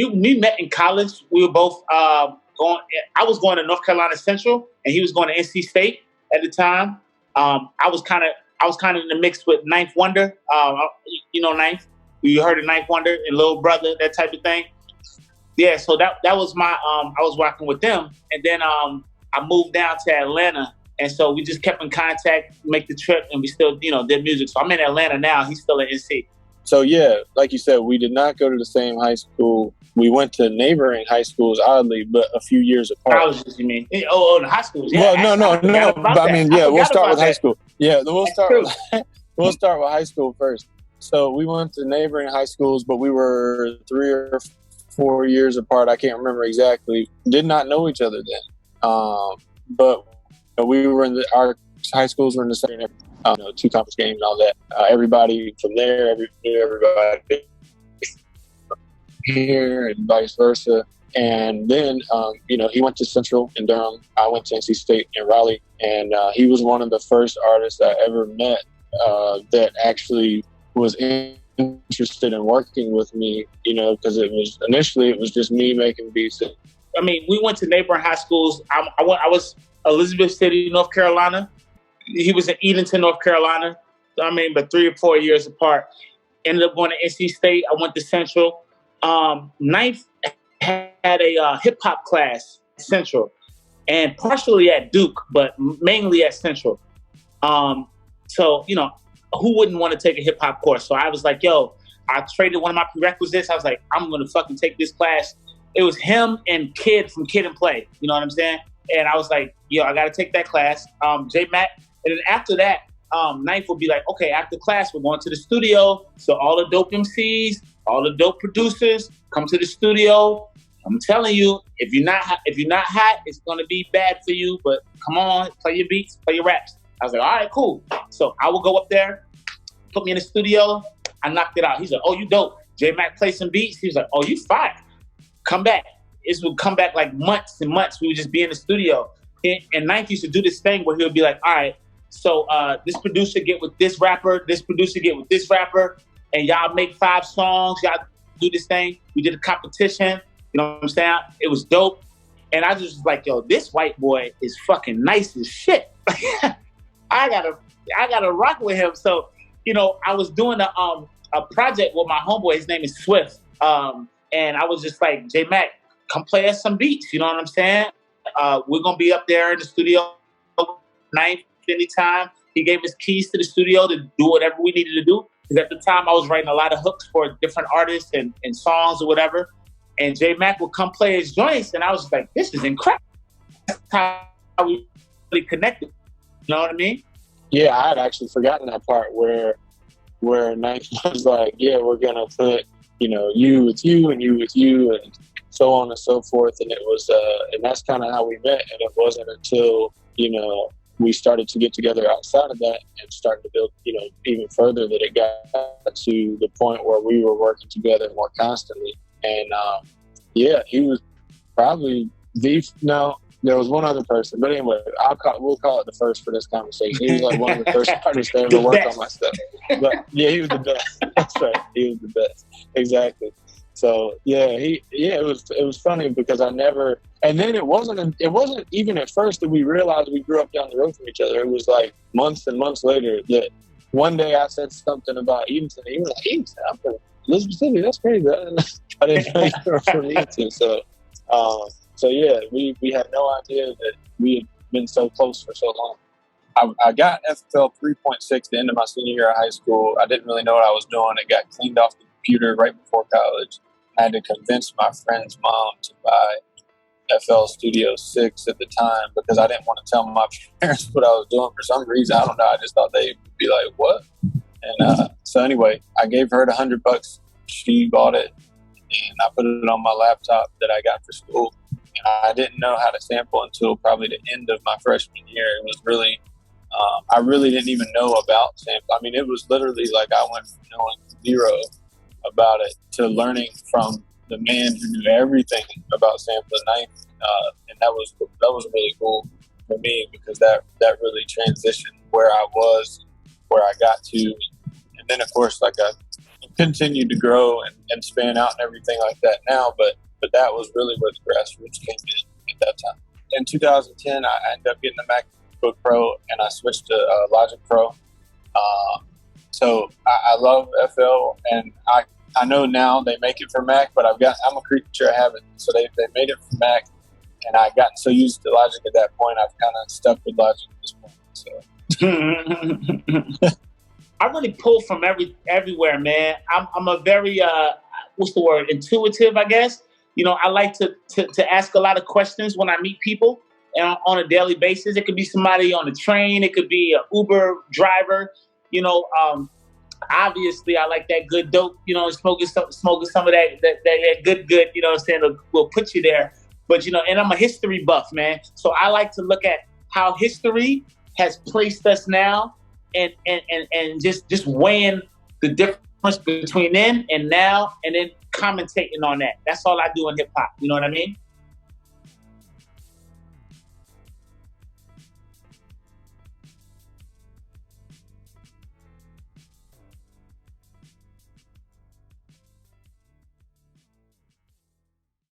we met in college. We were both going. I was going to North Carolina Central, and he was going to NC State at the time. I was kind of in the mix with Ninth Wonder. You know Ninth. You heard of Ninth Wonder and Little Brother, that type of thing. Yeah, so that was my I was rocking with them, and then I moved down to Atlanta, and so we just kept in contact, make the trip, and we still did music. So I'm in Atlanta now. He's still at NC. So yeah, like you said, we did not go to the same high school. We went to neighboring high schools, oddly, but a few years apart. Colleges, you mean? Oh, the high schools. Yeah, well, no. But I mean, yeah, we'll start with high school. Yeah, we'll start with high school first. So we went to neighboring high schools, but we were 3 or 4 years apart. I can't remember exactly. Did not know each other then. But we were our high schools were in the same, 2 conference games and all that. Everybody from there, everybody here and vice versa. And then, he went to Central in Durham. I went to NC State in Raleigh. And he was one of the first artists I ever met that actually was interested in working with me, because it was just me making beats. I mean, we went to neighboring high schools. I was Elizabeth City, North Carolina. He was in Edenton, North Carolina. But 3 or 4 years apart. Ended up going to NC State. I went to Central. Ninth had a hip-hop class at Central and partially at Duke, but mainly at Central. So, who wouldn't want to take a hip-hop course? So I was like, yo, I traded one of my prerequisites. I was like, I'm going to fucking take this class. It was him and Kid from Kid and Play. You know what I'm saying? And I was like, yo, I got to take that class. J-Mac. And then after that, Ninth would be like, okay, after class, we're going to the studio. So all the dope MCs, all the dope producers come to the studio. I'm telling you, if you're not hot, it's going to be bad for you. But come on, play your beats, play your raps. I was like, all right, cool. So I will go up there, put me in the studio. I knocked it out. He's like, oh, you dope. J-Mac play some beats. He was like, oh, you fire. Come back. This would come back like months and months. We would just be in the studio. And Ninth used to do this thing where he would be like, all right, so this producer get with this rapper, this producer get with this rapper, and y'all make 5 songs. Y'all do this thing. We did a competition. You know what I'm saying? It was dope. And I just was like, yo, this white boy is fucking nice as shit. I gotta rock with him. So, I was doing a project with my homeboy. His name is Swift. And I was just like, J-Mac, come play us some beats. You know what I'm saying? We're gonna be up there in the studio Ninth anytime. He gave us keys to the studio to do whatever we needed to do. Because at the time I was writing a lot of hooks for different artists and songs or whatever. And J-Mac would come play his joints, and I was like, this is incredible. That's how we really connected. You know what I mean? Yeah, I had actually forgotten that part where Ninth was like, yeah, we're gonna put, you with you and you with you and so on and so forth. And it was and that's kind of how we met. And it wasn't until, we started to get together outside of that and started to build, even further, that it got to the point where we were working together more constantly. And he was probably there was one other person, but anyway, we'll call it the first for this conversation. He was like one of the first artists to ever work on my stuff. But yeah, he was the best. That's right, he was the best. Exactly. So it was funny because I never, and then it wasn't even at first that we realized we grew up down the road from each other. It was like months and months later that one day I said something about Edenton, and he was like, Edenton, I'm from Elizabeth City, that's crazy. I didn't know you were from Edenton. So yeah, we had no idea that we had been so close for so long. I got FFL 3.6 the end of my senior year of high school. I didn't really know what I was doing. It got cleaned off the computer right before college. I had to convince my friend's mom to buy FL Studio 6 at the time because I didn't want to tell my parents what I was doing for some reason. I don't know. I just thought they'd be like, what? And so anyway, I gave her the $100. She bought it, and I put it on my laptop that I got for school. And I didn't know how to sample until probably the end of my freshman year. It was really, I really didn't even know about sample. I mean, it was literally like I went from knowing zero about it to learning from the man who knew everything about sampling Ninth. And that was really cool for me because that really transitioned where I was, where I got to. And then, of course, like I continued to grow and span out and everything like that now, but that was really where the grassroots came in at that time. In 2010, I ended up getting the MacBook Pro, and I switched to Logic Pro. So I love FL, and I know now they make it for Mac, but I'm a creature of habit. So they made it for Mac, and I got so used to Logic at that point, I've kind of stuck with Logic at this point. So. I really pull from everywhere, man. I'm a very what's the word? Intuitive, I guess. You know, I like to ask a lot of questions when I meet people and on a daily basis. It could be somebody on the train, it could be an Uber driver. You know, obviously I like that good dope. You know, smoking some of that good. You know what I'm saying? Will put you there. But you know, and I'm a history buff, man. So I like to look at how history has placed us now. And just weighing the difference between then and now, and then commentating on that. That's all I do in hip hop. You know what I mean?